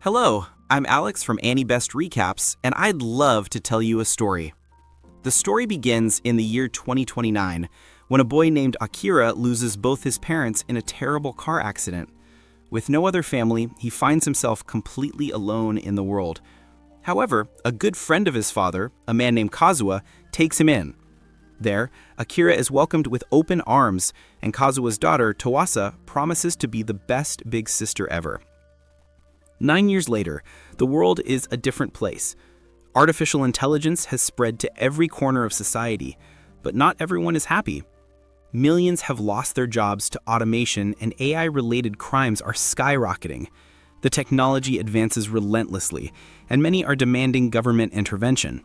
Hello, I'm Alex from Annie Best Recaps, and I'd love to tell you a story. The story begins in the year 2029, when a boy named Akira loses both his parents in a terrible car accident. With no other family, he finds himself completely alone in the world. However, a good friend of his father, a man named Kazuha, takes him in. There, Akira is welcomed with open arms, and Kazuha's daughter, Tawasa, promises to be the best big sister ever. 9 years later, the world is a different place. Artificial intelligence has spread to every corner of society, but not everyone is happy. Millions have lost their jobs to automation, and AI-related crimes are skyrocketing. The technology advances relentlessly, and many are demanding government intervention.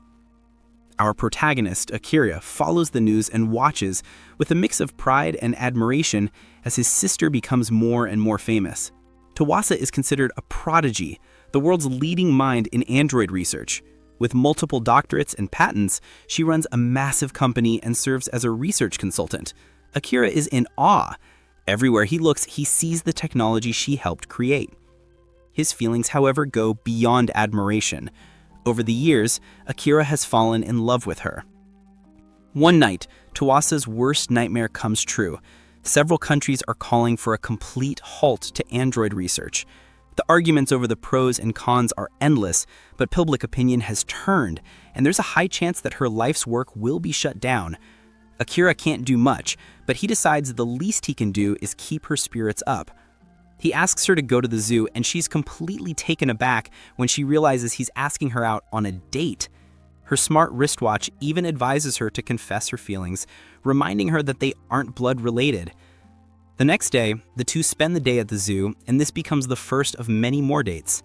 Our protagonist, Akira, follows the news and watches with a mix of pride and admiration as his sister becomes more and more famous. Tawasa is considered a prodigy, the world's leading mind in android research. With multiple doctorates and patents, she runs a massive company and serves as a research consultant. Akira is in awe. Everywhere he looks, he sees the technology she helped create. His feelings, however, go beyond admiration. Over the years, Akira has fallen in love with her. One night, Tawasa's worst nightmare comes true. Several countries are calling for a complete halt to android research. The arguments over the pros and cons are endless, but public opinion has turned, and there's a high chance that her life's work will be shut down. Akira can't do much, but he decides the least he can do is keep her spirits up. He asks her to go to the zoo, and she's completely taken aback when she realizes he's asking her out on a date. Her smart wristwatch even advises her to confess her feelings, reminding her that they aren't blood-related. The next day, the two spend the day at the zoo, and this becomes the first of many more dates.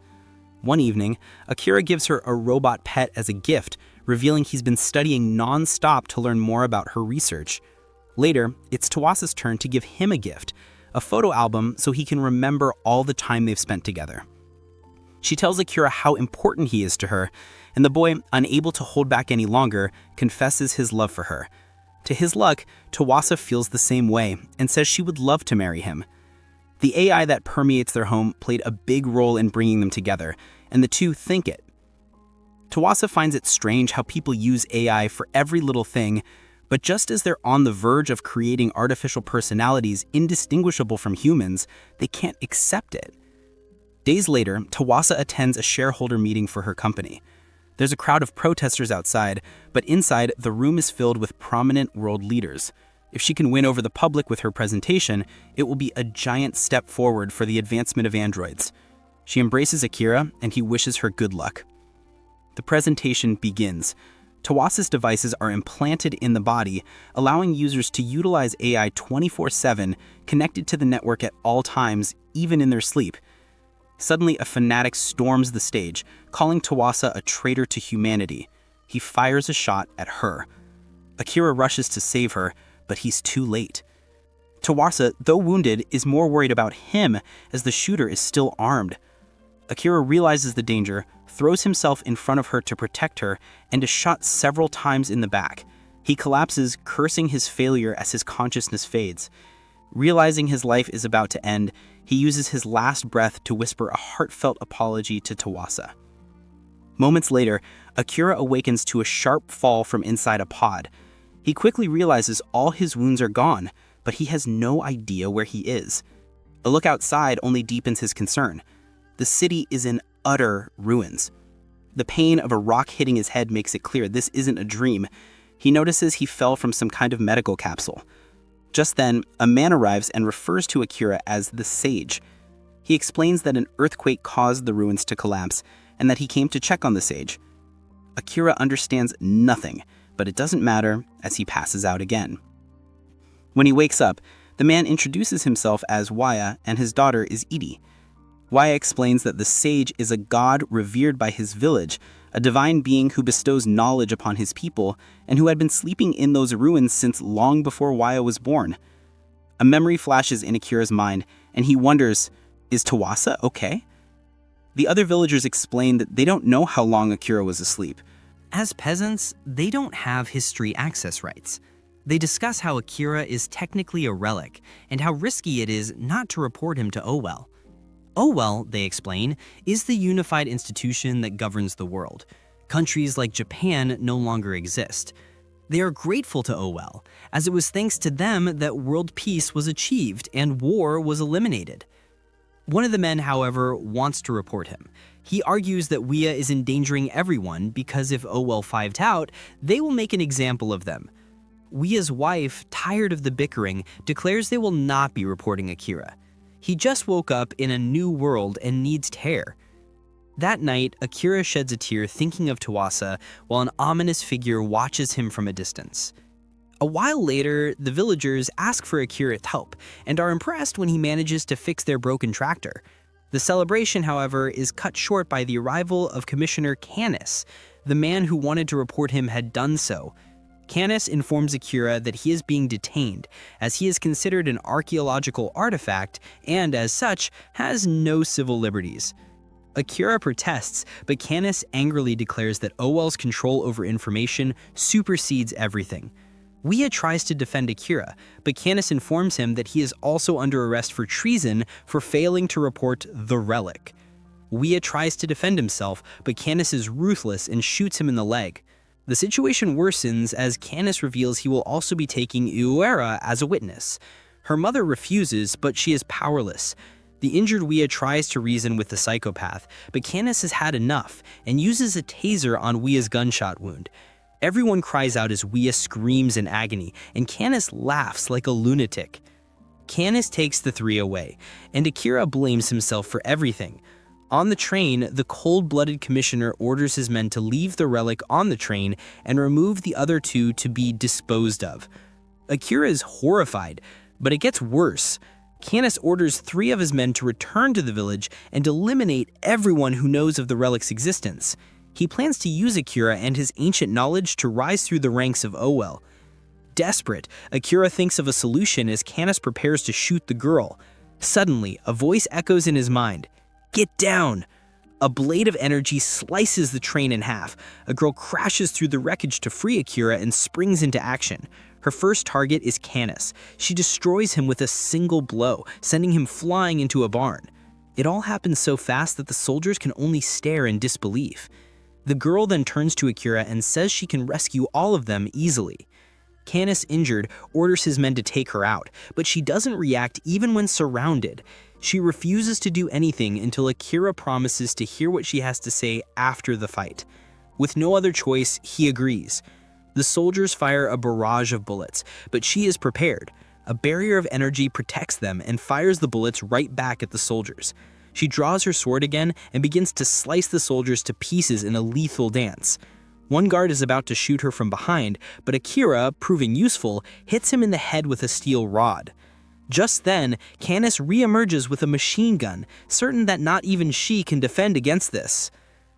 One evening, Akira gives her a robot pet as a gift, revealing he's been studying non-stop to learn more about her research. Later, it's Tawasa's turn to give him a gift, a photo album so he can remember all the time they've spent together. She tells Akira how important he is to her, and the boy, unable to hold back any longer, confesses his love for her. To his luck, Tawasa feels the same way and says she would love to marry him. The AI that permeates their home played a big role in bringing them together, and the two think it. Tawasa finds it strange how people use AI for every little thing, but just as they're on the verge of creating artificial personalities indistinguishable from humans, they can't accept it. Days later, Tawasa attends a shareholder meeting for her company. There's a crowd of protesters outside, but inside, the room is filled with prominent world leaders. If she can win over the public with her presentation, it will be a giant step forward for the advancement of androids. She embraces Akira, and he wishes her good luck. The presentation begins. Tawasa's devices are implanted in the body, allowing users to utilize AI 24/7, connected to the network at all times, even in their sleep. Suddenly, a fanatic storms the stage, calling Tawasa a traitor to humanity. He fires a shot at her. Akira rushes to save her, but he's too late. Tawasa, though wounded, is more worried about him as the shooter is still armed. Akira realizes the danger, throws himself in front of her to protect her, and is shot several times in the back. He collapses, cursing his failure as his consciousness fades. Realizing his life is about to end, he uses his last breath to whisper a heartfelt apology to Tawasa. Moments later, Akira awakens to a sharp fall from inside a pod. He quickly realizes all his wounds are gone, but he has no idea where he is. A look outside only deepens his concern. The city is in utter ruins. The pain of a rock hitting his head makes it clear this isn't a dream. He notices he fell from some kind of medical capsule. Just then, a man arrives and refers to Akira as the Sage. He explains that an earthquake caused the ruins to collapse and that he came to check on the Sage. Akira understands nothing, but it doesn't matter as he passes out again. When he wakes up, the man introduces himself as Waya and his daughter is Edie. Waya explains that the Sage is a god revered by his village, a divine being who bestows knowledge upon his people and who had been sleeping in those ruins since long before Waya was born. A memory flashes in Akira's mind, and he wonders, is Tawasa okay? The other villagers explain that they don't know how long Akira was asleep. As peasants, they don't have history access rights. They discuss how Akira is technically a relic and how risky it is not to report him to Owell. They explain, is the unified institution that governs the world. Countries like Japan no longer exist. They are grateful to Owell, as it was thanks to them that world peace was achieved and war was eliminated. One of the men, however, wants to report him. He argues that Wea is endangering everyone because if Owell finds out, they will make an example of them. Wea's wife, tired of the bickering, declares they will not be reporting Akira. He just woke up in a new world and needs care. That night, Akira sheds a tear thinking of Tawasa while an ominous figure watches him from a distance. A while later, the villagers ask for Akira's help and are impressed when he manages to fix their broken tractor. The celebration, however, is cut short by the arrival of Commissioner Canis. The man who wanted to report him had done so. Canis informs Akira that he is being detained, as he is considered an archaeological artifact and, as such, has no civil liberties. Akira protests, but Canis angrily declares that Owell's control over information supersedes everything. Wea tries to defend Akira, but Canis informs him that he is also under arrest for treason for failing to report the relic. Wea tries to defend himself, but Canis is ruthless and shoots him in the leg. The situation worsens as Canis reveals he will also be taking Uera as a witness. Her mother refuses, but she is powerless. The injured Wea tries to reason with the psychopath, but Canis has had enough and uses a taser on Wea's gunshot wound. Everyone cries out as Wea screams in agony, and Canis laughs like a lunatic. Canis takes the three away, and Akira blames himself for everything. On the train, the cold-blooded commissioner orders his men to leave the relic on the train and remove the other two to be disposed of. Akira is horrified, but it gets worse. Canis orders 3 of his men to return to the village and eliminate everyone who knows of the relic's existence. He plans to use Akira and his ancient knowledge to rise through the ranks of Owell. Desperate, Akira thinks of a solution as Canis prepares to shoot the girl. Suddenly, a voice echoes in his mind. "Get down!" A blade of energy slices the train in half. A girl crashes through the wreckage to free Akira and springs into action. Her first target is Canis. She destroys him with a single blow, sending him flying into a barn. It all happens so fast that the soldiers can only stare in disbelief. The girl then turns to Akira and says she can rescue all of them easily. Canis, injured, orders his men to take her out, but she doesn't react even when surrounded. She refuses to do anything until Akira promises to hear what she has to say after the fight. With no other choice, he agrees. The soldiers fire a barrage of bullets, but she is prepared. A barrier of energy protects them and fires the bullets right back at the soldiers. She draws her sword again and begins to slice the soldiers to pieces in a lethal dance. One guard is about to shoot her from behind, but Akira, proving useful, hits him in the head with a steel rod. Just then, Canis reemerges with a machine gun, certain that not even she can defend against this.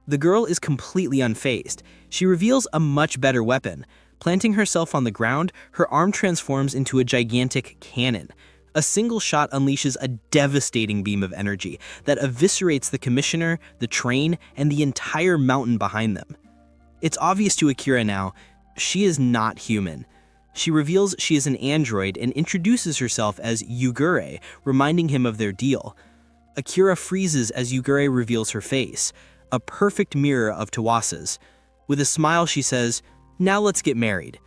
The girl is completely unfazed. She reveals a much better weapon. Planting herself on the ground, her arm transforms into a gigantic cannon. A single shot unleashes a devastating beam of energy that eviscerates the commissioner, the train, and the entire mountain behind them. It's obvious to Akira now, she is not human. She reveals she is an android and introduces herself as Yugure, reminding him of their deal. Akira freezes as Yugure reveals her face, a perfect mirror of Tawasa's. With a smile, she says, "Now let's get married."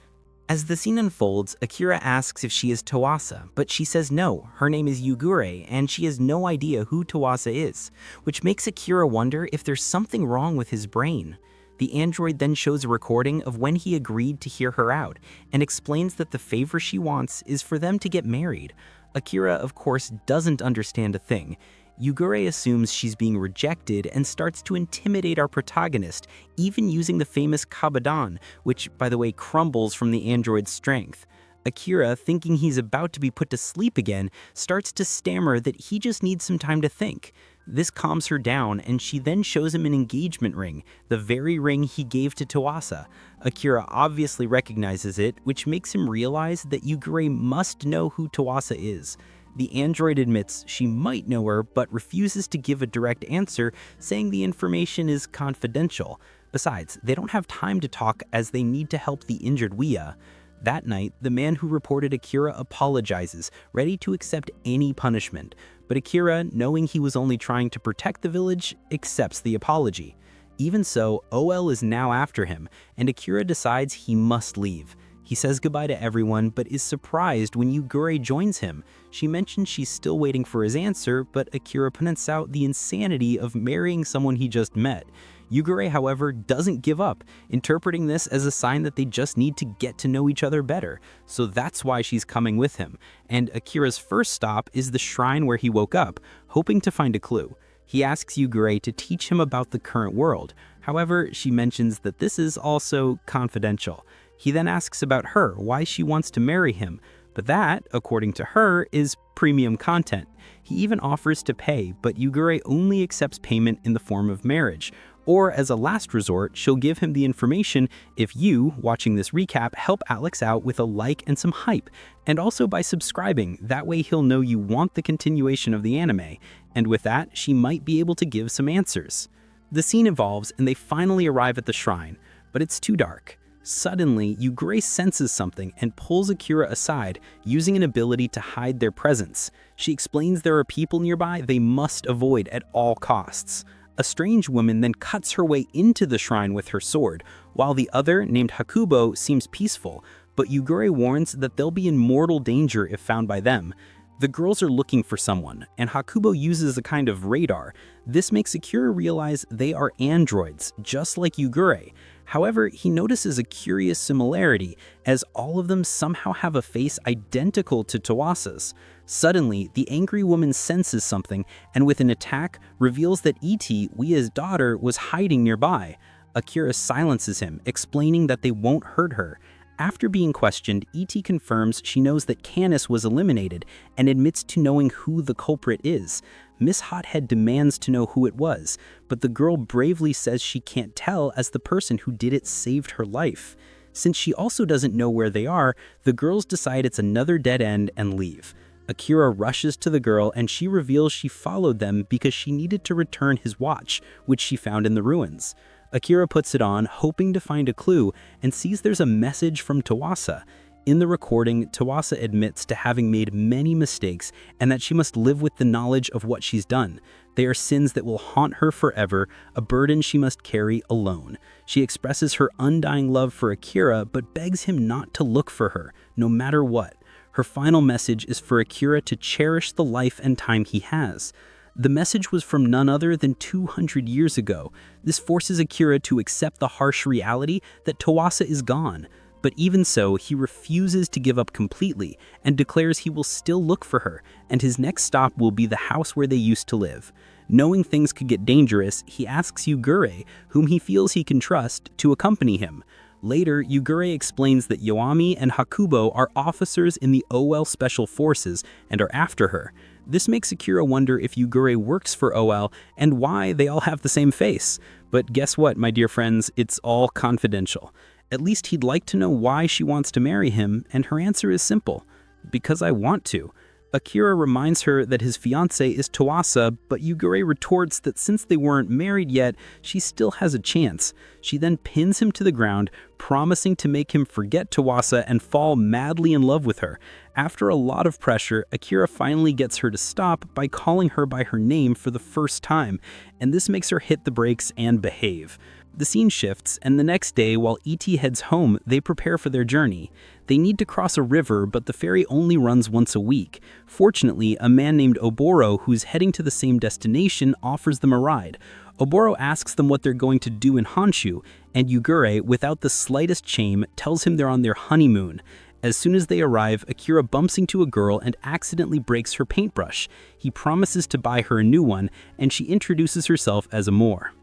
As the scene unfolds, Akira asks if she is Tawasa, but she says no, her name is Yugure, and she has no idea who Tawasa is, which makes Akira wonder if there's something wrong with his brain. The android then shows a recording of when he agreed to hear her out, and explains that the favor she wants is for them to get married. Akira, of course, doesn't understand a thing. Yugure assumes she's being rejected and starts to intimidate our protagonist, even using the famous Kabadan, which, by the way, crumbles from the android's strength. Akira, thinking he's about to be put to sleep again, starts to stammer that he just needs some time to think. This calms her down, and she then shows him an engagement ring, the very ring he gave to Tawasa. Akira obviously recognizes it, which makes him realize that Yugure must know who Tawasa is. The android admits she might know her, but refuses to give a direct answer, saying the information is confidential. Besides, they don't have time to talk as they need to help the injured Wea. That night, the man who reported Akira apologizes, ready to accept any punishment. But Akira, knowing he was only trying to protect the village, accepts the apology. Even so, OL is now after him, and Akira decides he must leave. He says goodbye to everyone, but is surprised when Yugure joins him. She mentions she's still waiting for his answer, but Akira points out the insanity of marrying someone he just met. Yugure, however, doesn't give up, interpreting this as a sign that they just need to get to know each other better. So that's why she's coming with him. And Akira's first stop is the shrine where he woke up, hoping to find a clue. He asks Yugure to teach him about the current world. However, she mentions that this is also confidential. He then asks about her, why she wants to marry him. But that, according to her, is premium content. He even offers to pay, but Yugure only accepts payment in the form of marriage. Or as a last resort, she'll give him the information if you, watching this recap, help Alex out with a like and some hype. And also by subscribing, that way he'll know you want the continuation of the anime. And with that, she might be able to give some answers. The scene evolves and they finally arrive at the shrine, but it's too dark. Suddenly, Yugure senses something and pulls Akira aside, using an ability to hide their presence. She explains there are people nearby they must avoid at all costs. A strange woman then cuts her way into the shrine with her sword, while the other, named Hakubo, seems peaceful, but Yugure warns that they'll be in mortal danger if found by them. The girls are looking for someone, and Hakubo uses a kind of radar. This makes Akira realize they are androids, just like Yugure. However, he notices a curious similarity, as all of them somehow have a face identical to Tawasa's. Suddenly, the angry woman senses something, and with an attack, reveals that Iti, Wia's daughter, was hiding nearby. Akira silences him, explaining that they won't hurt her. After being questioned, E.T. confirms she knows that Canis was eliminated and admits to knowing who the culprit is. Miss Hothead demands to know who it was, but the girl bravely says she can't tell as the person who did it saved her life. Since she also doesn't know where they are, the girls decide it's another dead end and leave. Akira rushes to the girl and she reveals she followed them because she needed to return his watch, which she found in the ruins. Akira puts it on, hoping to find a clue, and sees there's a message from Tawasa. In the recording, Tawasa admits to having made many mistakes and that she must live with the knowledge of what she's done. They are sins that will haunt her forever, a burden she must carry alone. She expresses her undying love for Akira, but begs him not to look for her, no matter what. Her final message is for Akira to cherish the life and time he has. The message was from none other than 200 years ago. This forces Akira to accept the harsh reality that Tawasa is gone. But even so, he refuses to give up completely and declares he will still look for her, and his next stop will be the house where they used to live. Knowing things could get dangerous, he asks Yugure, whom he feels he can trust, to accompany him. Later, Yugure explains that Yoami and Hakubo are officers in the OL Special Forces and are after her. This makes Akira wonder if Yugure works for OL and why they all have the same face. But guess what, my dear friends, it's all confidential. At least he'd like to know why she wants to marry him, and her answer is simple: because I want to. Akira reminds her that his fiancée is Tawasa, but Yugure retorts that since they weren't married yet, she still has a chance. She then pins him to the ground, promising to make him forget Tawasa and fall madly in love with her. After a lot of pressure, Akira finally gets her to stop by calling her by her name for the first time, and this makes her hit the brakes and behave. The scene shifts, and the next day, while E.T. heads home, they prepare for their journey. They need to cross a river, but the ferry only runs once a week. Fortunately, a man named Oboro, who's heading to the same destination, offers them a ride. Oboro asks them what they're going to do in Honshu, and Yugure, without the slightest shame, tells him they're on their honeymoon. As soon as they arrive, Akira bumps into a girl and accidentally breaks her paintbrush. He promises to buy her a new one, and she introduces herself as Amor.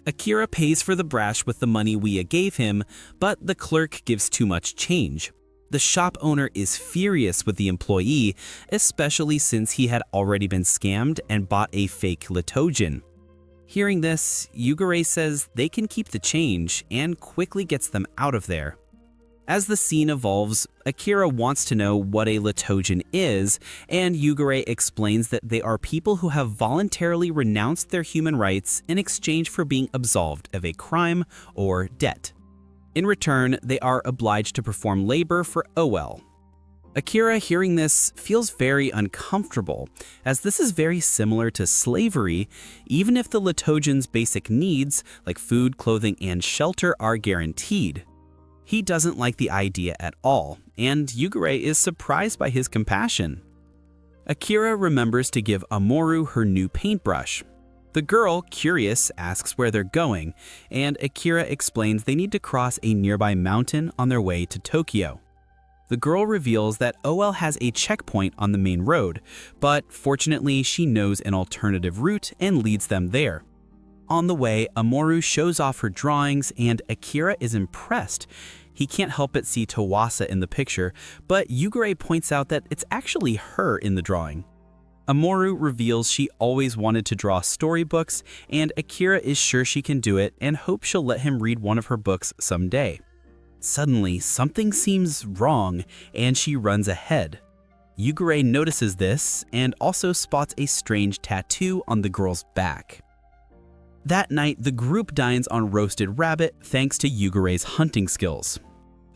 Akira pays for the brush with the money Wia gave him, but the clerk gives too much change. The shop owner is furious with the employee, especially since he had already been scammed and bought a fake Litojin. Hearing this, Yugure says they can keep the change and quickly gets them out of there. As the scene evolves, Akira wants to know what a Litojin is, and Yugure explains that they are people who have voluntarily renounced their human rights in exchange for being absolved of a crime or debt. In return, they are obliged to perform labor for OL. Akira, hearing this, feels very uncomfortable, as this is very similar to slavery, even if the Litojan's basic needs, like food, clothing, and shelter, are guaranteed. He doesn't like the idea at all, and Yugure is surprised by his compassion. Akira remembers to give Amoru her new paintbrush. The girl, curious, asks where they're going, and Akira explains they need to cross a nearby mountain on their way to Tokyo. The girl reveals that OL has a checkpoint on the main road, but fortunately she knows an alternative route and leads them there. On the way, Amoru shows off her drawings and Akira is impressed. He can't help but see Tawasa in the picture, but Yugure points out that it's actually her in the drawing. Amoru reveals she always wanted to draw storybooks, and Akira is sure she can do it and hopes she'll let him read one of her books someday. Suddenly, something seems wrong, and she runs ahead. Yugure notices this and also spots a strange tattoo on the girl's back. That night, the group dines on roasted rabbit thanks to Yugure's hunting skills.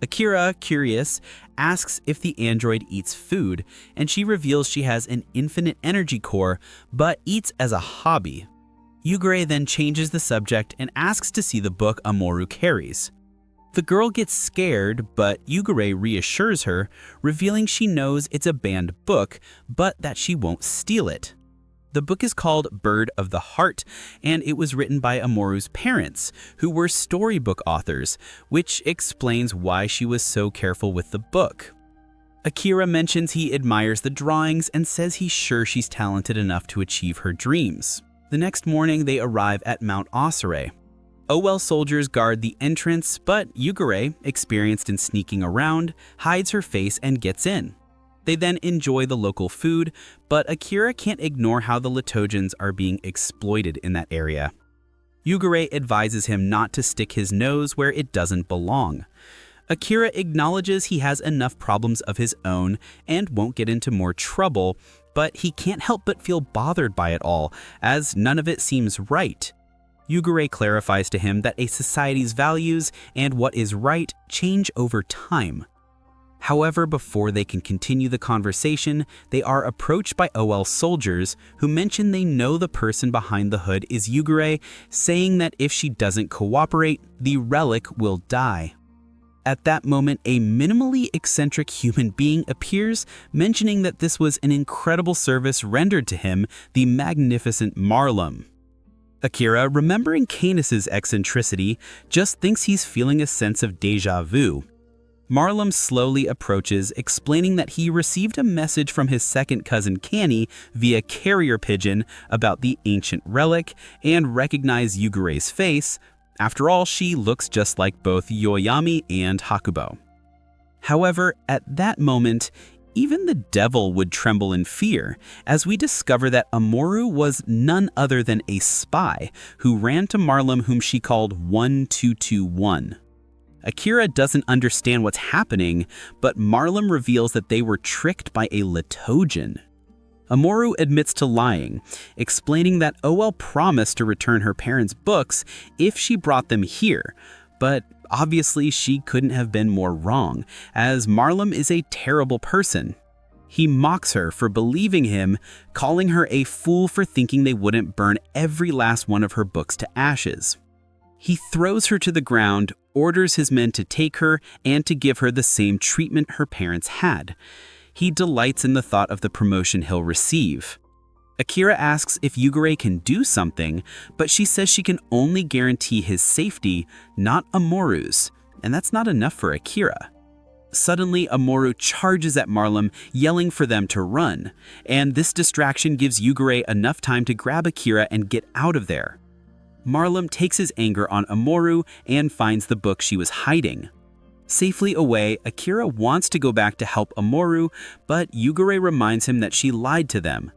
Akira, curious, asks if the android eats food, and she reveals she has an infinite energy core, but eats as a hobby. Yugure then changes the subject and asks to see the book Amoru carries. The girl gets scared, but Yugure reassures her, revealing she knows it's a banned book, but that she won't steal it. The book is called Bird of the Heart, and it was written by Amoru's parents, who were storybook authors, which explains why she was so careful with the book. Akira mentions he admires the drawings and says he's sure she's talented enough to achieve her dreams. The next morning, they arrive at Mount Osere. OL soldiers guard the entrance, but Yugure, experienced in sneaking around, hides her face and gets in. They then enjoy the local food, but Akira can't ignore how the Litojans are being exploited in that area. Yugure advises him not to stick his nose where it doesn't belong. Akira acknowledges he has enough problems of his own and won't get into more trouble, but he can't help but feel bothered by it all, as none of it seems right. Yugure clarifies to him that a society's values and what is right change over time. However, before they can continue the conversation, they are approached by OL soldiers who mention they know the person behind the hood is Yugure, saying that if she doesn't cooperate, the relic will die. At that moment, a minimally eccentric human being appears, mentioning that this was an incredible service rendered to him, the magnificent Marlum. Akira, remembering Canis's eccentricity, just thinks he's feeling a sense of déjà vu. Marlum slowly approaches, explaining that he received a message from his second cousin Cani via carrier pigeon about the ancient relic and recognized Yugure's face. After all, she looks just like both Yoyami and Hakubo. However, at that moment, even the devil would tremble in fear, as we discover that Amoru was none other than a spy who ran to Marlum, whom she called 1221. Akira doesn't understand what's happening, but Marlum reveals that they were tricked by a Litojan. Amoru admits to lying, explaining that OL promised to return her parents' books if she brought them here, but obviously she couldn't have been more wrong, as Marlum is a terrible person. He mocks her for believing him, calling her a fool for thinking they wouldn't burn every last one of her books to ashes. He throws her to the ground, orders his men to take her and to give her the same treatment her parents had. He delights in the thought of the promotion he'll receive. Akira asks if Yugure can do something, but she says she can only guarantee his safety, not Amoru's, and that's not enough for Akira. Suddenly, Amoru charges at Marlum, yelling for them to run, and this distraction gives Yugure enough time to grab Akira and get out of there. Marlum takes his anger on Amoru and finds the book she was hiding. Safely away, Akira wants to go back to help Amoru, but Yugure reminds him that she lied to them.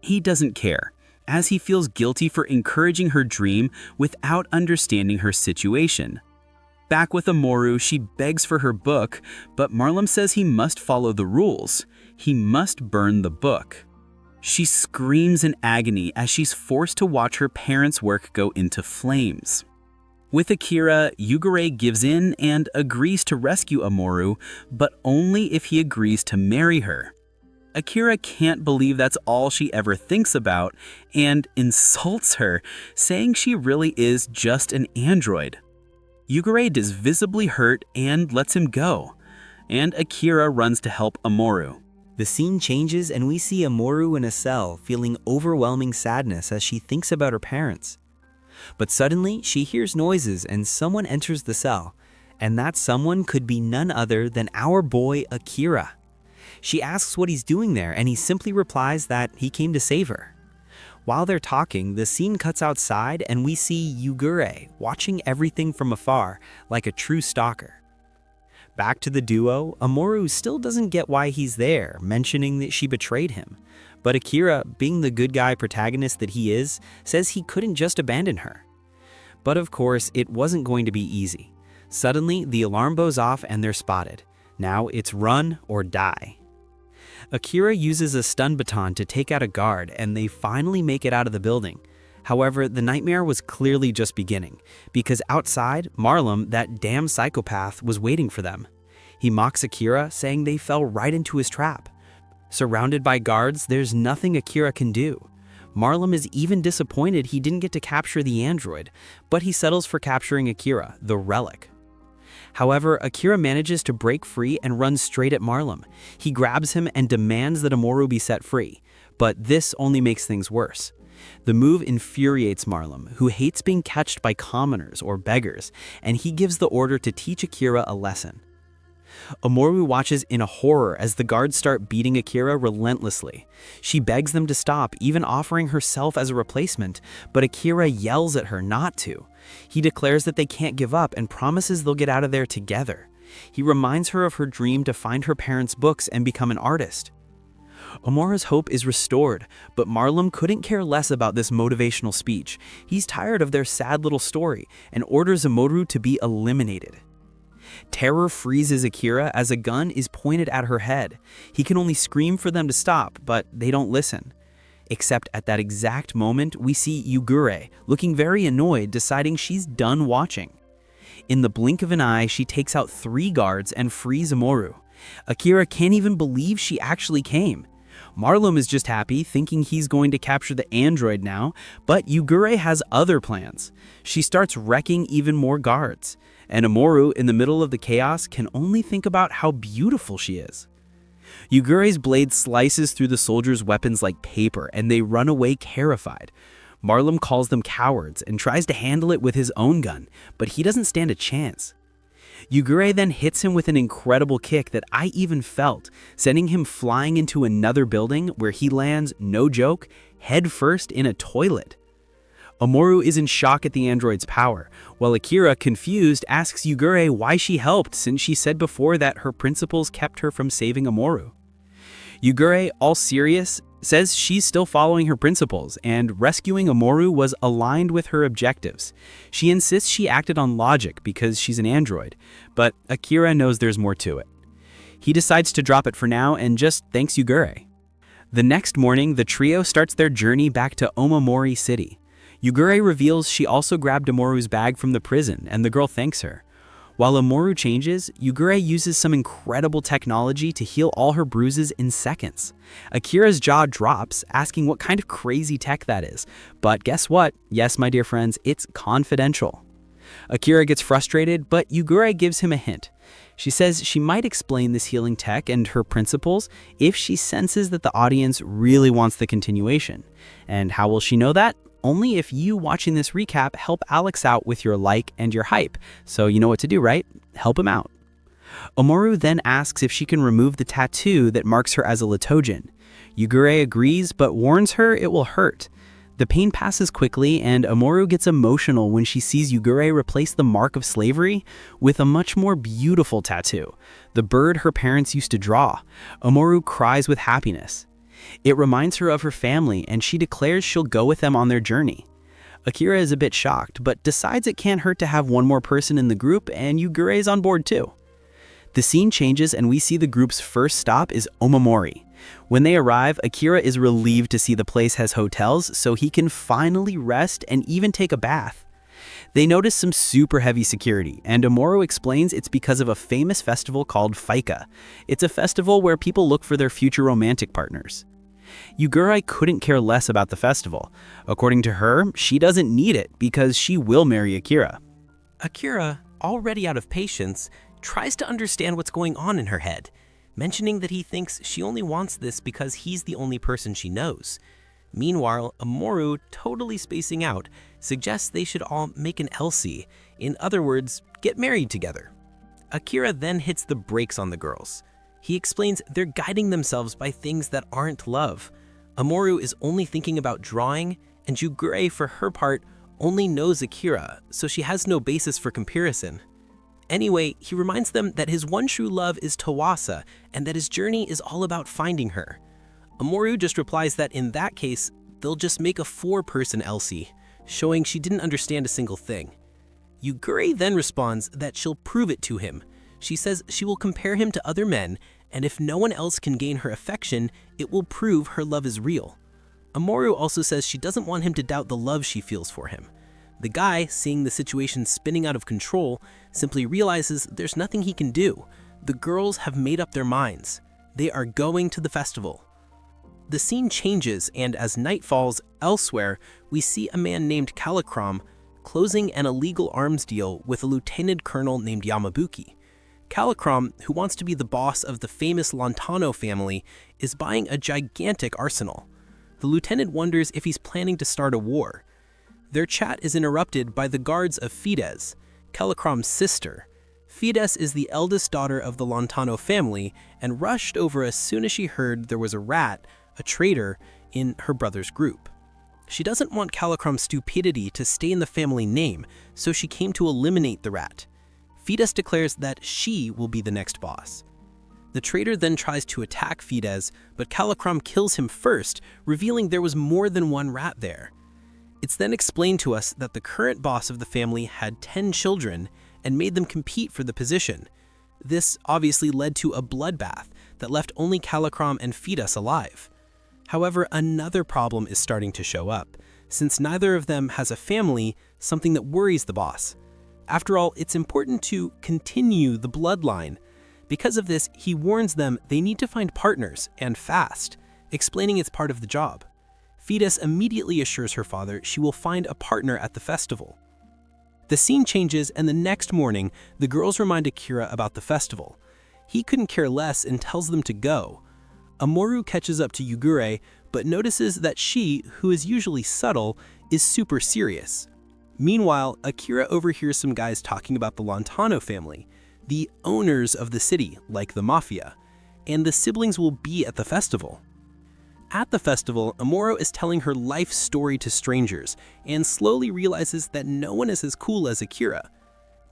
He doesn't care, as he feels guilty for encouraging her dream without understanding her situation. Back with Amoru, she begs for her book, but Marlum says he must follow the rules. He must burn the book. She screams in agony as she's forced to watch her parents' work go into flames. With Akira, Yugure gives in and agrees to rescue Amoru, but only if he agrees to marry her. Akira can't believe that's all she ever thinks about and insults her, saying she really is just an android. Yugure is visibly hurt and lets him go, and Akira runs to help Amoru. The scene changes and we see Amoru in a cell feeling overwhelming sadness as she thinks about her parents. But suddenly she hears noises and someone enters the cell, and that someone could be none other than our boy Akira. She asks what he's doing there and he simply replies that he came to save her. While they're talking, the scene cuts outside and we see Yugure watching everything from afar like a true stalker. Back to the duo, Amoru still doesn't get why he's there, mentioning that she betrayed him. But Akira, being the good guy protagonist that he is, says he couldn't just abandon her. But of course, it wasn't going to be easy. Suddenly, the alarm goes off and they're spotted. Now it's run or die. Akira uses a stun baton to take out a guard and they finally make it out of the building. However, the nightmare was clearly just beginning, because outside, Marlum, that damn psychopath, was waiting for them. He mocks Akira, saying they fell right into his trap. Surrounded by guards, there's nothing Akira can do. Marlum is even disappointed he didn't get to capture the android, but he settles for capturing Akira, the relic. However, Akira manages to break free and runs straight at Marlum. He grabs him and demands that Amoru be set free, but this only makes things worse. The move infuriates Marlum, who hates being catched by commoners or beggars, and he gives the order to teach Akira a lesson. Amoru watches in a horror as the guards start beating Akira relentlessly. She begs them to stop, even offering herself as a replacement, but Akira yells at her not to. He declares that they can't give up and promises they'll get out of there together. He reminds her of her dream to find her parents' books and become an artist. Amoru's hope is restored, but Marlum couldn't care less about this motivational speech. He's tired of their sad little story and orders Amoru to be eliminated. Terror freezes Akira as a gun is pointed at her head. He can only scream for them to stop, but they don't listen. Except at that exact moment, we see Yugure, looking very annoyed, deciding she's done watching. In the blink of an eye, she takes out 3 guards and frees Amoru. Akira can't even believe she actually came. Marlum is just happy, thinking he's going to capture the android now, but Yugure has other plans. She starts wrecking even more guards, and Amoru, in the middle of the chaos, can only think about how beautiful she is. Yugure's blade slices through the soldiers' weapons like paper, and they run away terrified. Marlum calls them cowards and tries to handle it with his own gun, but he doesn't stand a chance. Yugure then hits him with an incredible kick that I even felt, sending him flying into another building where he lands, no joke, head first in a toilet. Amoru is in shock at the android's power, while Akira, confused, asks Yugure why she helped since she said before that her principles kept her from saving Amoru. Yugure, all serious, says she's still following her principles and rescuing Amoru was aligned with her objectives. She insists she acted on logic because she's an android, but Akira knows there's more to it. He decides to drop it for now and just thanks Yugure. The next morning, the trio starts their journey back to Omamori City. Yugure reveals she also grabbed Amoru's bag from the prison, and the girl thanks her. While Amoru changes, Yugure uses some incredible technology to heal all her bruises in seconds. Akira's jaw drops, asking what kind of crazy tech that is. But guess what? Yes, my dear friends, it's confidential. Akira gets frustrated, but Yugure gives him a hint. She says she might explain this healing tech and her principles if she senses that the audience really wants the continuation. And how will she know that? Only if you watching this recap help Alex out with your like and your hype. So you know what to do, right? Help him out. Amoru then asks if she can remove the tattoo that marks her as a Litogen. Yugure agrees, but warns her it will hurt. The pain passes quickly, and Amoru gets emotional when she sees Yugure replace the mark of slavery with a much more beautiful tattoo, the bird her parents used to draw. Amoru cries with happiness. It reminds her of her family, and she declares she'll go with them on their journey. Akira is a bit shocked, but decides it can't hurt to have one more person in the group, and Yugure is on board too. The scene changes, and we see the group's first stop is Omamori. When they arrive, Akira is relieved to see the place has hotels, so he can finally rest and even take a bath. They notice some super heavy security, and Amuro explains it's because of a famous festival called Fika. It's a festival where people look for their future romantic partners. Yugure couldn't care less about the festival. According to her, she doesn't need it because she will marry Akira. Akira, already out of patience, tries to understand what's going on in her head, mentioning that he thinks she only wants this because he's the only person she knows. Meanwhile, Amuro, totally spacing out, suggests they should all make an LC, in other words, get married together. Akira then hits the brakes on the girls. He explains they're guiding themselves by things that aren't love. Amuro is only thinking about drawing, and Yugure, for her part, only knows Akira, so she has no basis for comparison. Anyway, he reminds them that his one true love is Tawasa, and that his journey is all about finding her. Amuro just replies that in that case, they'll just make a 4-person LC, showing she didn't understand a single thing. Yugure then responds that she'll prove it to him. She says she will compare him to other men, and if no one else can gain her affection, it will prove her love is real. Amuro also says she doesn't want him to doubt the love she feels for him. The guy, seeing the situation spinning out of control, simply realizes there's nothing he can do. The girls have made up their minds. They are going to the festival. The scene changes, and as night falls elsewhere, we see a man named Calicrom closing an illegal arms deal with a lieutenant colonel named Yamabuki. Calicrom, who wants to be the boss of the famous Lontano family, is buying a gigantic arsenal. The lieutenant wonders if he's planning to start a war. Their chat is interrupted by the guards of Fides, Calicrom's sister. Fides is the eldest daughter of the Lontano family and rushed over as soon as she heard there was a rat, a traitor, in her brother's group. She doesn't want Calicrom's stupidity to stay in the family name, so she came to eliminate the rat. Fides declares that she will be the next boss. The traitor then tries to attack Fides, but Calicrom kills him first, revealing there was more than one rat there. It's then explained to us that the current boss of the family had 10 children and made them compete for the position. This obviously led to a bloodbath that left only Calicrom and Fides alive. However, another problem is starting to show up. Since neither of them has a family, something that worries the boss. After all, it's important to continue the bloodline. Because of this, he warns them they need to find partners, and fast, explaining it's part of the job. Fides immediately assures her father she will find a partner at the festival. The scene changes, and the next morning, the girls remind Akira about the festival. He couldn't care less and tells them to go. Amuro catches up to Yugure, but notices that she, who is usually subtle, is super serious. Meanwhile, Akira overhears some guys talking about the Lontano family, the owners of the city, like the mafia, and the siblings will be at the festival. At the festival, Amuro is telling her life story to strangers, and slowly realizes that no one is as cool as Akira.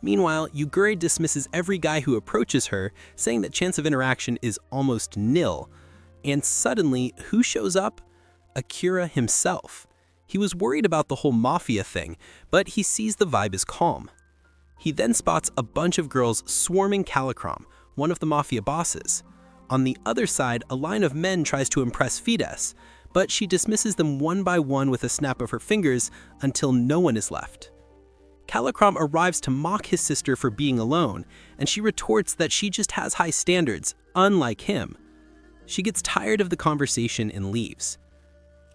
Meanwhile, Yugure dismisses every guy who approaches her, saying that chance of interaction is almost nil. And suddenly, who shows up? Akira himself. He was worried about the whole mafia thing, but he sees the vibe is calm. He then spots a bunch of girls swarming Calicrom, one of the mafia bosses. On the other side, a line of men tries to impress Fides, but she dismisses them one by one with a snap of her fingers until no one is left. Calicrom arrives to mock his sister for being alone, and she retorts that she just has high standards, unlike him. She gets tired of the conversation and leaves.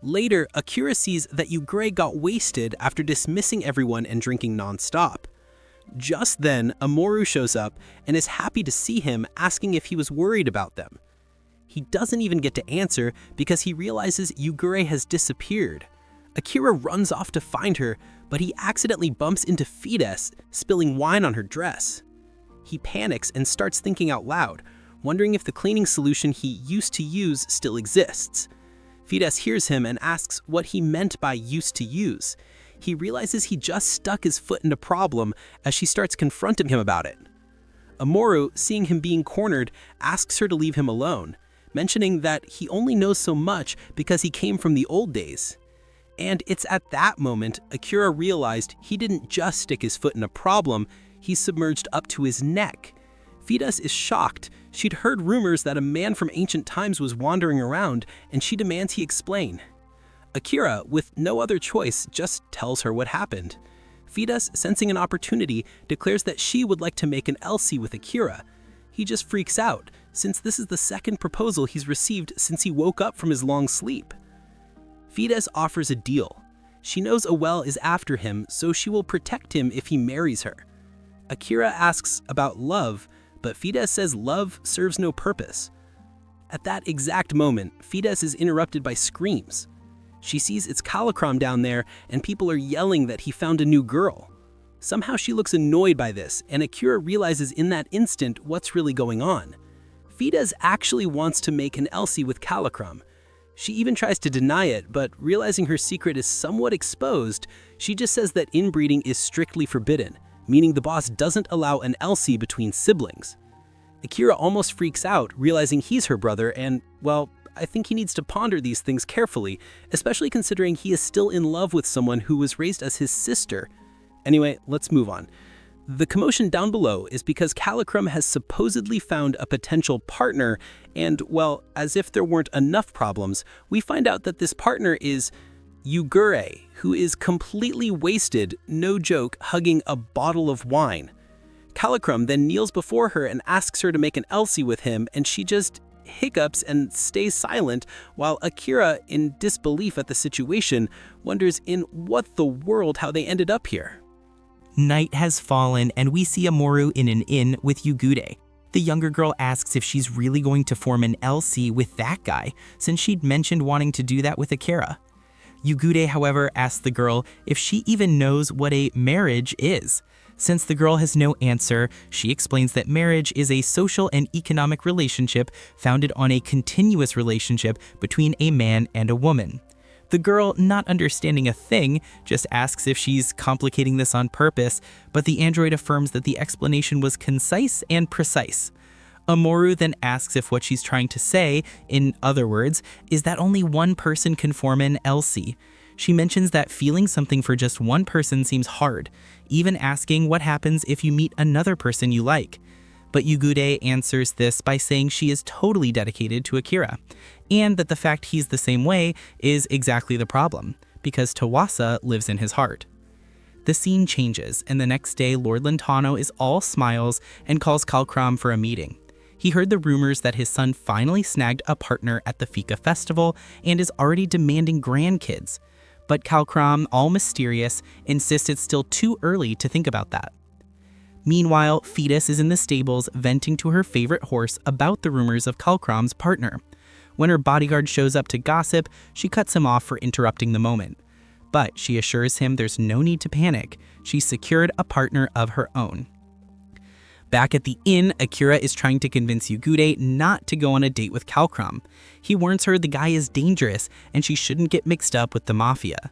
Later, Akira sees that Yugure got wasted after dismissing everyone and drinking non-stop. Just then, Amuro shows up and is happy to see him, asking if he was worried about them. He doesn't even get to answer because he realizes Yugure has disappeared. Akira runs off to find her, but he accidentally bumps into Fides, spilling wine on her dress. He panics and starts thinking out loud, wondering if the cleaning solution he used to use still exists. Fides hears him and asks what he meant by used to use. He realizes he just stuck his foot in a problem as she starts confronting him about it. Amuro, seeing him being cornered, asks her to leave him alone, mentioning that he only knows so much because he came from the old days. And it's at that moment Akira realized he didn't just stick his foot in a problem, he submerged up to his neck. Fides is shocked. She'd heard rumors that a man from ancient times was wandering around, and she demands he explain. Akira, with no other choice, just tells her what happened. Fides, sensing an opportunity, declares that she would like to make an LC with Akira. He just freaks out, since this is the second proposal he's received since he woke up from his long sleep. Fides offers a deal. She knows Owell is after him, so she will protect him if he marries her. Akira asks about love, but Fides says love serves no purpose. At that exact moment, Fides is interrupted by screams. She sees it's Kalakram down there, and people are yelling that he found a new girl. Somehow she looks annoyed by this, and Akira realizes in that instant what's really going on. Fides actually wants to make an Elsie with Kalakram. She even tries to deny it, but realizing her secret is somewhat exposed, she just says that inbreeding is strictly forbidden, meaning the boss doesn't allow an Elsie between siblings. Akira almost freaks out, realizing he's her brother, and, well, I think he needs to ponder these things carefully, especially considering he is still in love with someone who was raised as his sister. Anyway, let's move on. The commotion down below is because Kalakram has supposedly found a potential partner, and, well, as if there weren't enough problems, we find out that this partner is Yugure, who is completely wasted, no joke, hugging a bottle of wine. Kalakram then kneels before her and asks her to make an Elsie with him, and she just hiccups and stays silent, while Akira, in disbelief at the situation, wonders in what the world how they ended up here. Night has fallen, and we see Amoru in an inn with Yugude. The younger girl asks if she's really going to form an LC with that guy, since she'd mentioned wanting to do that with Akira. Yugude, however, asks the girl if she even knows what a marriage is. Since the girl has no answer, she explains that marriage is a social and economic relationship founded on a continuous relationship between a man and a woman. The girl, not understanding a thing, just asks if she's complicating this on purpose, but the android affirms that the explanation was concise and precise. Amoru then asks if what she's trying to say, in other words, is that only one person can form an LC. She mentions that feeling something for just one person seems hard, even asking what happens if you meet another person you like. But Yugude answers this by saying she is totally dedicated to Akira, and that the fact he's the same way is exactly the problem, because Tawasa lives in his heart. The scene changes, and the next day Lord Lentano is all smiles and calls Kalakram for a meeting. He heard the rumors that his son finally snagged a partner at the Fika festival and is already demanding grandkids. But Kalakram, all mysterious, insists it's still too early to think about that. Meanwhile, Fides is in the stables venting to her favorite horse about the rumors of Kalakram's partner. When her bodyguard shows up to gossip, she cuts him off for interrupting the moment. But she assures him there's no need to panic. She's secured a partner of her own. Back at the inn, Akira is trying to convince Yugude not to go on a date with Kalakram. He warns her the guy is dangerous and she shouldn't get mixed up with the mafia.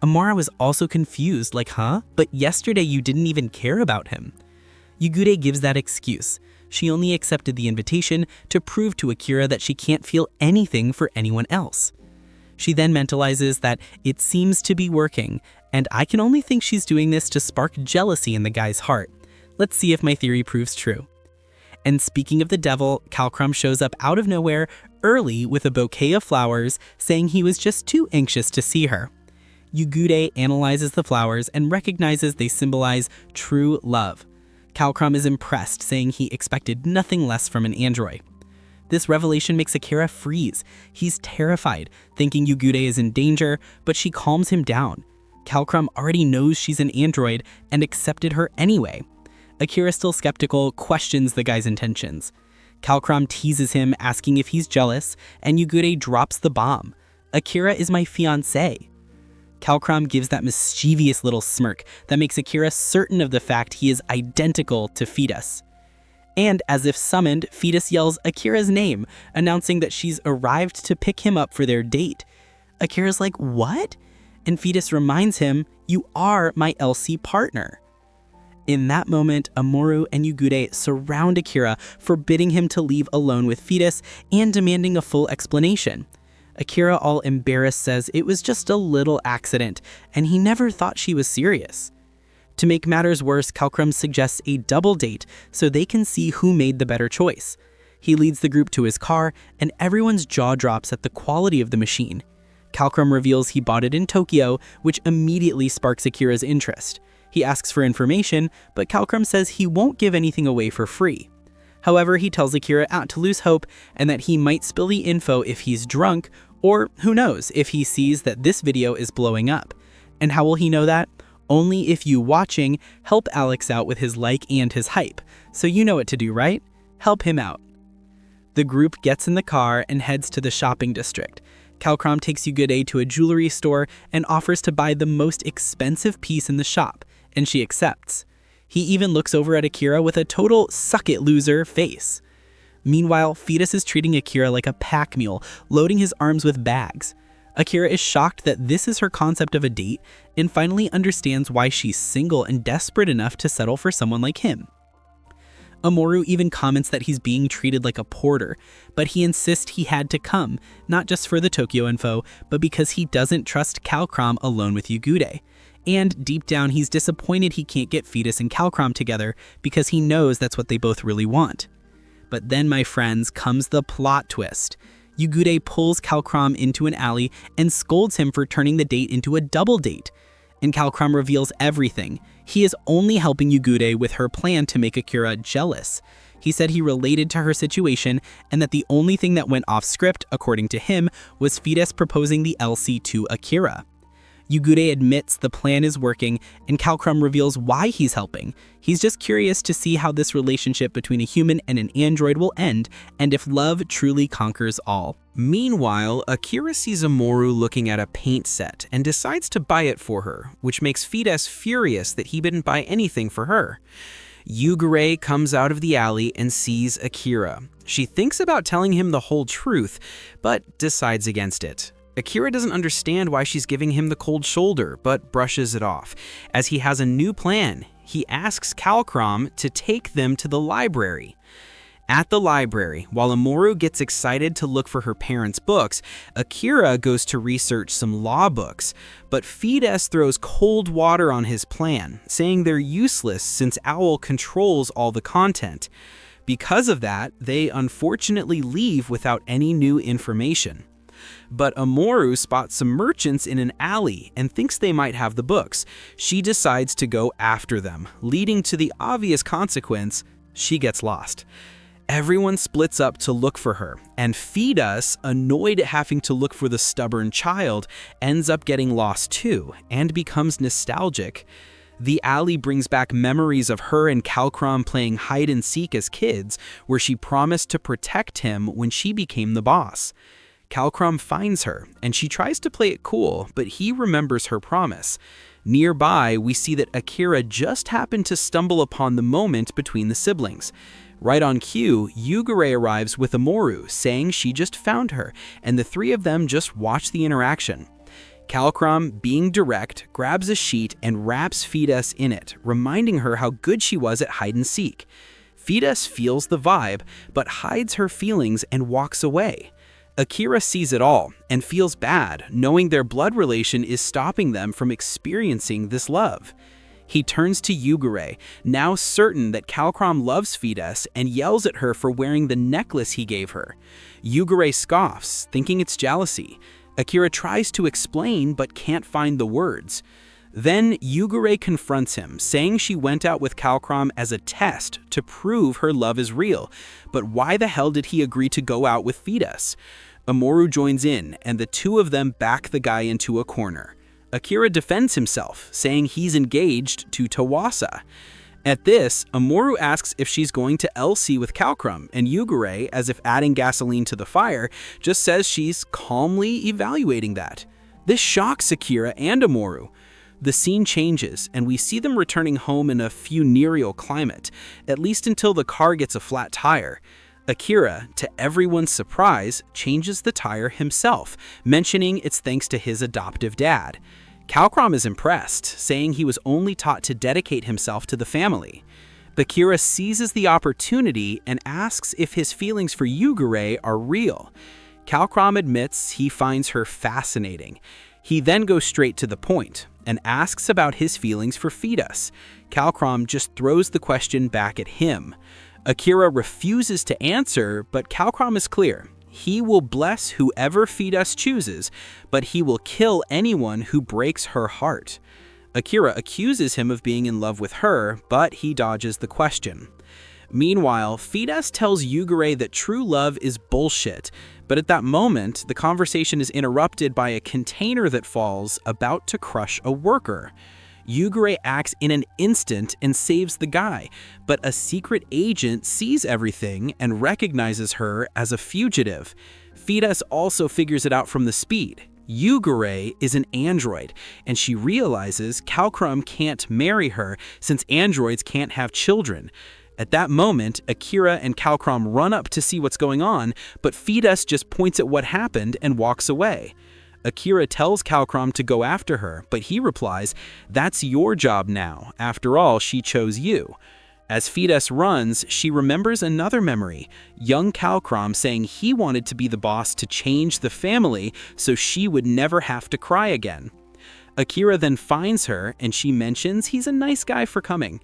Amara was also confused, like, huh? But yesterday you didn't even care about him. Yugude gives that excuse. She only accepted the invitation to prove to Akira that she can't feel anything for anyone else. She then mentalizes that it seems to be working, and I can only think she's doing this to spark jealousy in the guy's heart. Let's see if my theory proves true. And speaking of the devil, Kalakram shows up out of nowhere early with a bouquet of flowers, saying he was just too anxious to see her. Yugude analyzes the flowers and recognizes they symbolize true love. Kalakram is impressed, saying he expected nothing less from an android. This revelation makes Akira freeze. He's terrified, thinking Yugude is in danger, but she calms him down. Kalakram already knows she's an android and accepted her anyway. Akira, still skeptical, questions the guy's intentions. Kalakram teases him, asking if he's jealous, and Yugude drops the bomb. Akira is my fiancé. Kalakram gives that mischievous little smirk that makes Akira certain of the fact he is identical to Fides. And as if summoned, Fides yells Akira's name, announcing that she's arrived to pick him up for their date. Akira's like, what? And Fides reminds him, you are my LC partner. In that moment, Amoru and Yugude surround Akira, forbidding him to leave alone with Fides and demanding a full explanation. Akira, all embarrassed, says it was just a little accident, and he never thought she was serious. To make matters worse, Kalakram suggests a double date so they can see who made the better choice. He leads the group to his car, and everyone's jaw drops at the quality of the machine. Kalakram reveals he bought it in Tokyo, which immediately sparks Akira's interest. He asks for information, but Calcrum says he won't give anything away for free. However, he tells Akira not to lose hope and that he might spill the info if he's drunk, or who knows, if he sees that this video is blowing up. And how will he know that? Only if you watching help Alex out with his like and his hype. So you know what to do, right? Help him out. The group gets in the car and heads to the shopping district. Calcrum takes Yugude to a jewelry store and offers to buy the most expensive piece in the shop, and she accepts. He even looks over at Akira with a total suck it loser face. Meanwhile, Fetus is treating Akira like a pack mule, loading his arms with bags. Akira is shocked that this is her concept of a date and finally understands why she's single and desperate enough to settle for someone like him. Amoru even comments that he's being treated like a porter, but he insists he had to come, not just for the Tokyo info, but because he doesn't trust Calcrum alone with Yugude. And deep down, he's disappointed he can't get Fetus and Calcrum together because he knows that's what they both really want. But then, my friends, comes the plot twist. Yugude pulls Calcrum into an alley and scolds him for turning the date into a double date. And Calcrum reveals everything. He is only helping Yugude with her plan to make Akira jealous. He said he related to her situation and that the only thing that went off script, according to him, was Fetus proposing the LC to Akira. Yugude admits the plan is working, and Calcrum reveals why he's helping. He's just curious to see how this relationship between a human and an android will end, and if love truly conquers all. Meanwhile, Akira sees Amoru looking at a paint set and decides to buy it for her, which makes Fetus furious that he didn't buy anything for her. Yugure comes out of the alley and sees Akira. She thinks about telling him the whole truth, but decides against it. Akira doesn't understand why she's giving him the cold shoulder, but brushes it off. As he has a new plan, he asks Calcrum to take them to the library. At the library, while Amoru gets excited to look for her parents' books, Akira goes to research some law books, but Fetus throws cold water on his plan, saying they're useless since Owl controls all the content. Because of that, they unfortunately leave without any new information. But Amoru spots some merchants in an alley and thinks they might have the books. She decides to go after them, leading to the obvious consequence: she gets lost. Everyone splits up to look for her, and Fetus, annoyed at having to look for the stubborn child, ends up getting lost too and becomes nostalgic. The alley brings back memories of her and Calcrum playing hide and seek as kids, where she promised to protect him when she became the boss. Calcrum finds her, and she tries to play it cool, but he remembers her promise. Nearby, we see that Akira just happened to stumble upon the moment between the siblings. Right on cue, Yugure arrives with Amoru, saying she just found her, and the three of them just watch the interaction. Calcrum, being direct, grabs a sheet and wraps Fetus in it, reminding her how good she was at hide and seek. Fetus feels the vibe, but hides her feelings and walks away. Akira sees it all and feels bad, knowing their blood relation is stopping them from experiencing this love. He turns to Yugure, now certain that Calcrum loves Fetus, and yells at her for wearing the necklace he gave her. Yugure scoffs, thinking it's jealousy. Akira tries to explain but can't find the words. Then Yugure confronts him, saying she went out with Calcrum as a test to prove her love is real. But why the hell did he agree to go out with Fetus? Amoru joins in, and the two of them back the guy into a corner. Akira defends himself, saying he's engaged to Tawasa. At this, Amoru asks if she's going to LC with Calcrum, and Yugure, as if adding gasoline to the fire, just says she's calmly evaluating that. This shocks Akira and Amoru. The scene changes, and we see them returning home in a funereal climate, at least until the car gets a flat tire. Akira, to everyone's surprise, changes the tire himself, mentioning it's thanks to his adoptive dad. Calcrum is impressed, saying he was only taught to dedicate himself to the family. Akira seizes the opportunity and asks if his feelings for Yugure are real. Calcrum admits he finds her fascinating. He then goes straight to the point and asks about his feelings for Fetus. Calcrum just throws the question back at him. Akira refuses to answer, but Calcrum is clear. He will bless whoever Fetus chooses, but he will kill anyone who breaks her heart. Akira accuses him of being in love with her, but he dodges the question. Meanwhile, Fides tells Yugure that true love is bullshit, but at that moment, the conversation is interrupted by a container that falls, about to crush a worker. Yugure acts in an instant and saves the guy, but a secret agent sees everything and recognizes her as a fugitive. Fides also figures it out from the speed. Yugure is an android, and she realizes Kalkrum can't marry her since androids can't have children. At that moment, Akira and Kalkrum run up to see what's going on, but Fides just points at what happened and walks away. Akira tells Kalkrum to go after her, but he replies, "That's your job now. After all, she chose you." As Fides runs, she remembers another memory, young Kalkrum saying he wanted to be the boss to change the family so she would never have to cry again. Akira then finds her, and she mentions he's a nice guy for coming.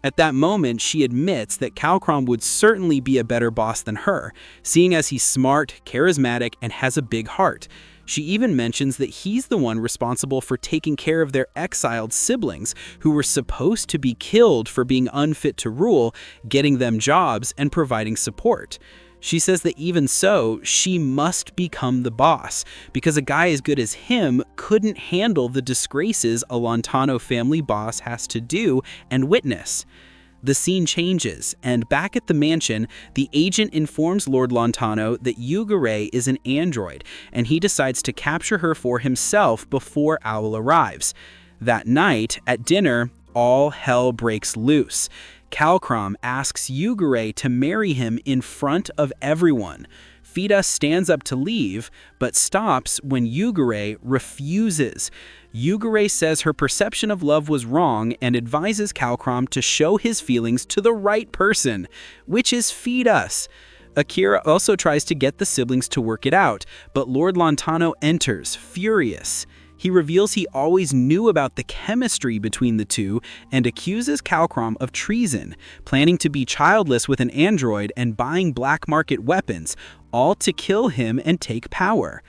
At that moment, she admits that Kalkrum would certainly be a better boss than her, seeing as he's smart, charismatic, and has a big heart. She even mentions that he's the one responsible for taking care of their exiled siblings, who were supposed to be killed for being unfit to rule, getting them jobs, and providing support. She says that even so, she must become the boss, because a guy as good as him couldn't handle the disgraces a Lontano family boss has to do and witness. The scene changes, and back at the mansion, the agent informs Lord Lontano that Yugure is an android, and he decides to capture her for himself before Owl arrives. That night, at dinner, all hell breaks loose. Kalkrum asks Yugure to marry him in front of everyone. Fides stands up to leave, but stops when Yugure refuses. Yugure says her perception of love was wrong and advises Kalkrum to show his feelings to the right person, which is Fides. Akira also tries to get the siblings to work it out, but Lord Lontano enters, furious. He reveals he always knew about the chemistry between the two and accuses Kalkrum of treason, planning to be childless with an android and buying black market weapons, all to kill him and take power.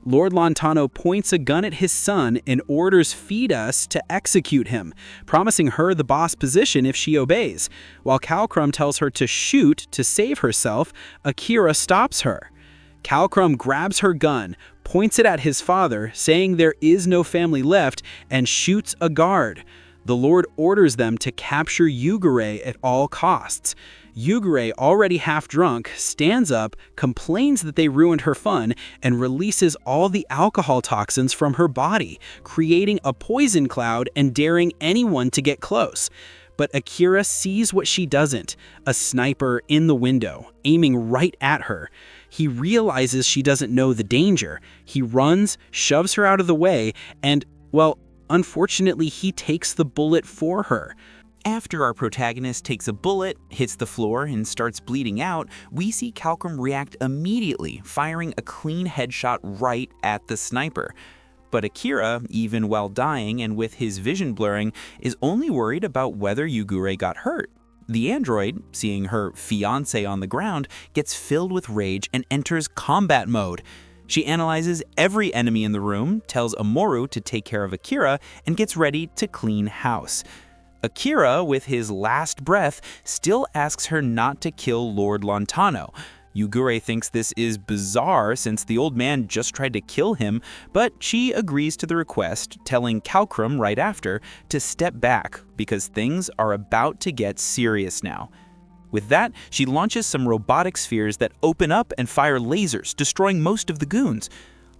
Lord Lontano points a gun at his son and orders Fides to execute him, promising her the boss position if she obeys. While Kalkrum tells her to shoot to save herself, Akira stops her. Kalkrum grabs her gun, points it at his father, saying there is no family left, and shoots a guard. The Lord orders them to capture Yugure at all costs. Yugure, already half drunk, stands up, complains that they ruined her fun, and releases all the alcohol toxins from her body, creating a poison cloud and daring anyone to get close. But Akira sees what she doesn't, a sniper in the window, aiming right at her. He realizes she doesn't know the danger. He runs, shoves her out of the way, and, well, unfortunately, he takes the bullet for her. After our protagonist takes a bullet, hits the floor, and starts bleeding out, we see Kalkrum react immediately, firing a clean headshot right at the sniper. But Akira, even while dying and with his vision blurring, is only worried about whether Yugure got hurt. The android, seeing her fiancé on the ground, gets filled with rage and enters combat mode. She analyzes every enemy in the room, tells Amoru to take care of Akira, and gets ready to clean house. Akira, with his last breath, still asks her not to kill Lord Lontano. Yugure thinks this is bizarre since the old man just tried to kill him, but she agrees to the request, telling Kalkrum right after to step back because things are about to get serious now. With that, she launches some robotic spheres that open up and fire lasers, destroying most of the goons.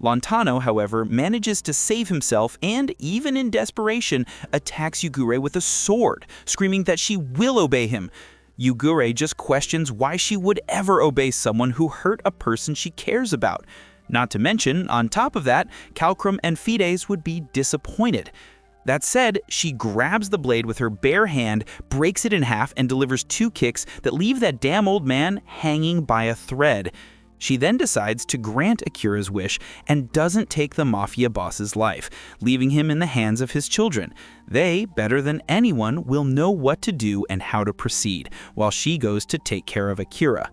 Lontano, however, manages to save himself and, even in desperation, attacks Yugure with a sword, screaming that she will obey him. Yugure just questions why she would ever obey someone who hurt a person she cares about. Not to mention, on top of that, Kalkrum and Fides would be disappointed. That said, she grabs the blade with her bare hand, breaks it in half, and delivers 2 kicks that leave that damn old man hanging by a thread. She then decides to grant Akira's wish and doesn't take the mafia boss's life, leaving him in the hands of his children. They, better than anyone, will know what to do and how to proceed, while she goes to take care of Akira.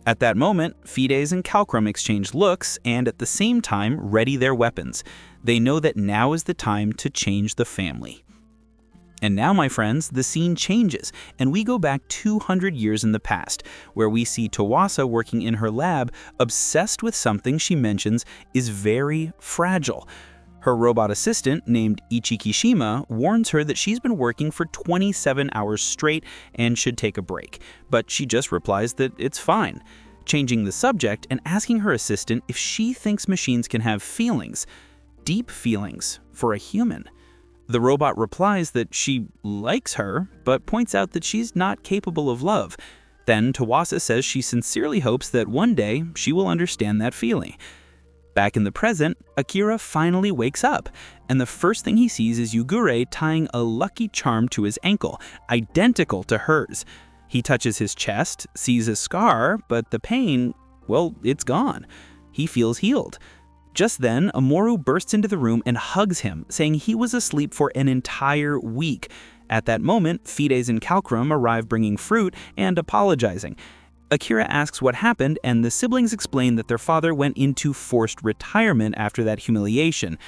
At that moment, Fides and Kalkrum exchange looks and at the same time ready their weapons. They know that now is the time to change the family. And now, my friends, the scene changes, and we go back 200 years in the past, where we see Tawasa working in her lab, obsessed with something she mentions is very fragile. Her robot assistant, named Ichikishima, warns her that she's been working for 27 hours straight and should take a break, but she just replies that it's fine, changing the subject and asking her assistant if she thinks machines can have feelings, deep feelings, for a human. The robot replies that she likes her, but points out that she's not capable of love. Then Tawasa says she sincerely hopes that one day she will understand that feeling. Back in the present, Akira finally wakes up, and the first thing he sees is Yugure tying a lucky charm to his ankle, identical to hers. He touches his chest, sees a scar, but the pain, well, it's gone. He feels healed. Just then, Amoru bursts into the room and hugs him, saying he was asleep for an entire week. At that moment, Fides and Calcrum arrive bringing fruit and apologizing. Akira asks what happened, and the siblings explain that their father went into forced retirement after that humiliation.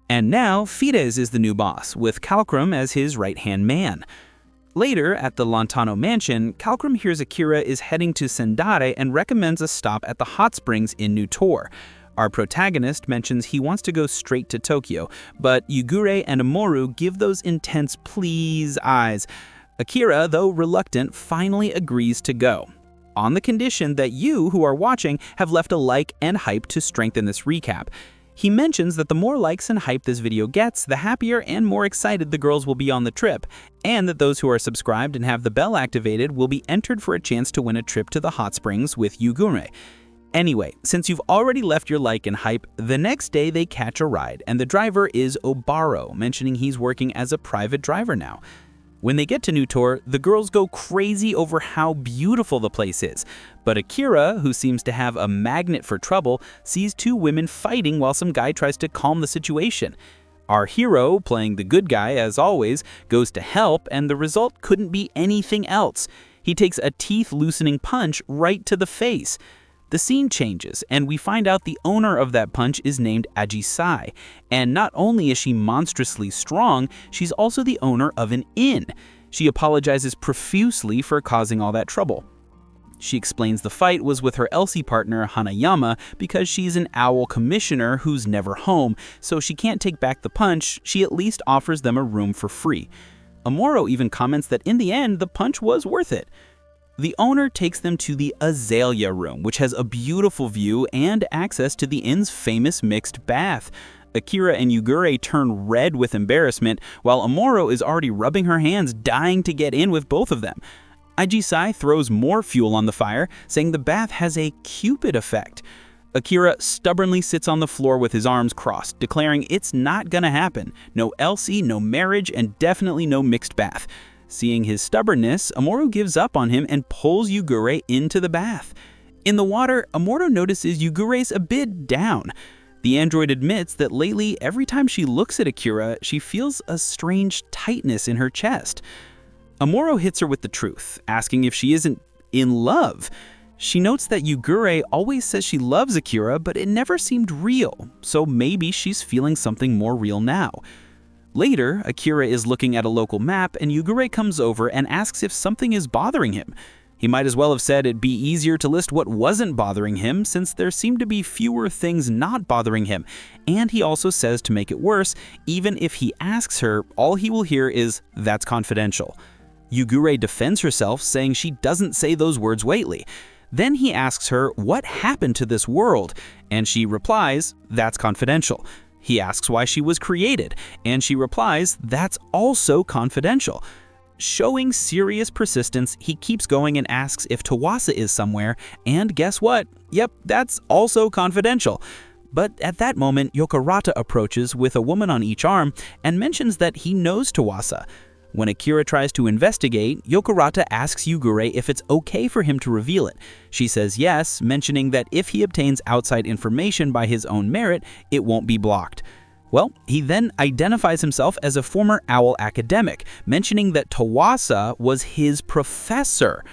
And now, Fides is the new boss, with Calcrum as his right-hand man. Later, at the Lontano mansion, Calcrum hears Akira is heading to Sendai and recommends a stop at the hot springs in New Tor. Our protagonist mentions he wants to go straight to Tokyo, but Yugure and Amoru give those intense please eyes. Akira, though reluctant, finally agrees to go, on the condition that you, who are watching, have left a like and hype to strengthen this recap. He mentions that the more likes and hype this video gets, the happier and more excited the girls will be on the trip, and that those who are subscribed and have the bell activated will be entered for a chance to win a trip to the hot springs with Yugure. Anyway, since you've already left your like and hype, the next day they catch a ride, and the driver is Obaro, mentioning he's working as a private driver now. When they get to New Tor, the girls go crazy over how beautiful the place is, but Akira, who seems to have a magnet for trouble, sees two women fighting while some guy tries to calm the situation. Our hero, playing the good guy as always, goes to help, and the result couldn't be anything else. He takes a teeth-loosening punch right to the face. The scene changes, and we find out the owner of that punch is named Ajisai, and not only is she monstrously strong, she's also the owner of an inn. She apologizes profusely for causing all that trouble. She explains the fight was with her Elsie partner Hanayama because she's an owl commissioner who's never home, so she can't take back the punch. She at least offers them a room for free. Amuro even comments that in the end, the punch was worth it. The owner takes them to the Azalea Room, which has a beautiful view and access to the inn's famous mixed bath. Akira and Yugure turn red with embarrassment, while Amuro is already rubbing her hands, dying to get in with both of them. Ajisai throws more fuel on the fire, saying the bath has a Cupid effect. Akira stubbornly sits on the floor with his arms crossed, declaring it's not gonna happen. No Elsie, no marriage, and definitely no mixed bath. Seeing his stubbornness, Amoru gives up on him and pulls Yugure into the bath. In the water, Amoru notices Yugure's a bit down. The android admits that lately, every time she looks at Akira, she feels a strange tightness in her chest. Amoru hits her with the truth, asking if she isn't in love. She notes that Yugure always says she loves Akira, but it never seemed real, so maybe she's feeling something more real now. Later, Akira is looking at a local map, and Yugure comes over and asks if something is bothering him. He might as well have said it'd be easier to list what wasn't bothering him, since there seemed to be fewer things not bothering him. And he also says to make it worse, even if he asks her, all he will hear is, "That's confidential." Yugure defends herself, saying she doesn't say those words lightly. Then he asks her what happened to this world, and she replies, "That's confidential." He asks why she was created, and she replies, "That's also confidential." Showing serious persistence, he keeps going and asks if Tawasa is somewhere, and guess what? Yep, that's also confidential. But at that moment, Yokarata approaches with a woman on each arm and mentions that he knows Tawasa. When Akira tries to investigate, Yokarata asks Yugure if it's okay for him to reveal it. She says yes, mentioning that if he obtains outside information by his own merit, it won't be blocked. Well, he then identifies himself as a former owl academic, mentioning that Tawasa was his professor.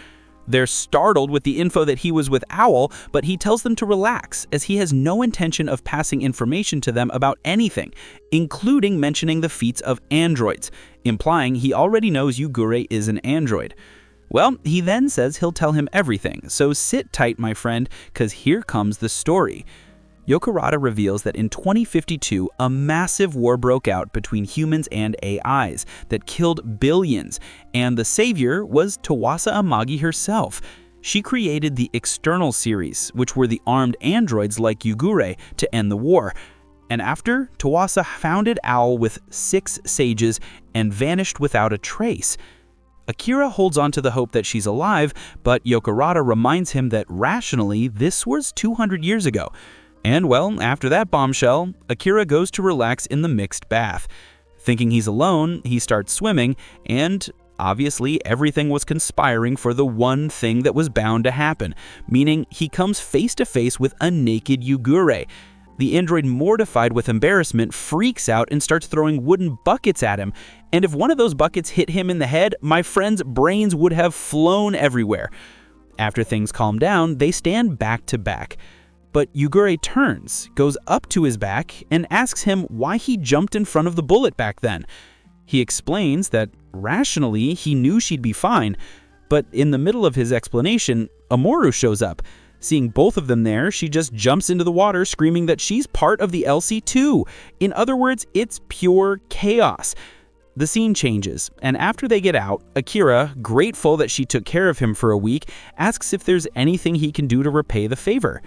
They're startled with the info that he was with Owl, but he tells them to relax, as he has no intention of passing information to them about anything, including mentioning the feats of androids, implying he already knows Yugure is an android. Well, he then says he'll tell him everything, so sit tight, my friend, because here comes the story. Yokarada reveals that in 2052, a massive war broke out between humans and AIs that killed billions, and the savior was Tawasa Amagi herself. She created the External series, which were the armed androids like Yugure, to end the war. And after, Tawasa founded Owl with 6 sages and vanished without a trace. Akira holds on to the hope that she's alive, but Yokarada reminds him that rationally, this was 200 years ago. And well, after that bombshell, Akira goes to relax in the mixed bath. Thinking he's alone, he starts swimming, and obviously everything was conspiring for the one thing that was bound to happen, meaning he comes face to face with a naked Yugure. The android, mortified with embarrassment, freaks out and starts throwing wooden buckets at him, and if one of those buckets hit him in the head, my friend's brains would have flown everywhere. After things calm down, they stand back to back. But Yugure turns, goes up to his back, and asks him why he jumped in front of the bullet back then. He explains that rationally he knew she'd be fine, but in the middle of his explanation, Amoru shows up. Seeing both of them there, she just jumps into the water screaming that she's part of the LC2. In other words, it's pure chaos. The scene changes, and after they get out, Akira, grateful that she took care of him for a week, asks if there's anything he can do to repay the favor.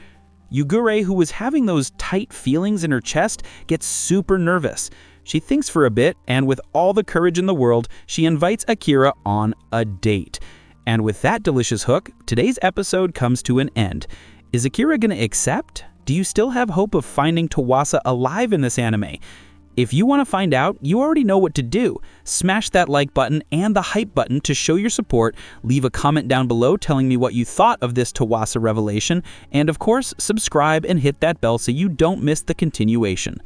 Yugure, who was having those tight feelings in her chest, gets super nervous. She thinks for a bit, and with all the courage in the world, she invites Akira on a date. And with that delicious hook, today's episode comes to an end. Is Akira gonna accept? Do you still have hope of finding Tawasa alive in this anime? If you want to find out, you already know what to do. Smash that like button and the hype button to show your support, leave a comment down below telling me what you thought of this Tawasa revelation, and of course, subscribe and hit that bell so you don't miss the continuation.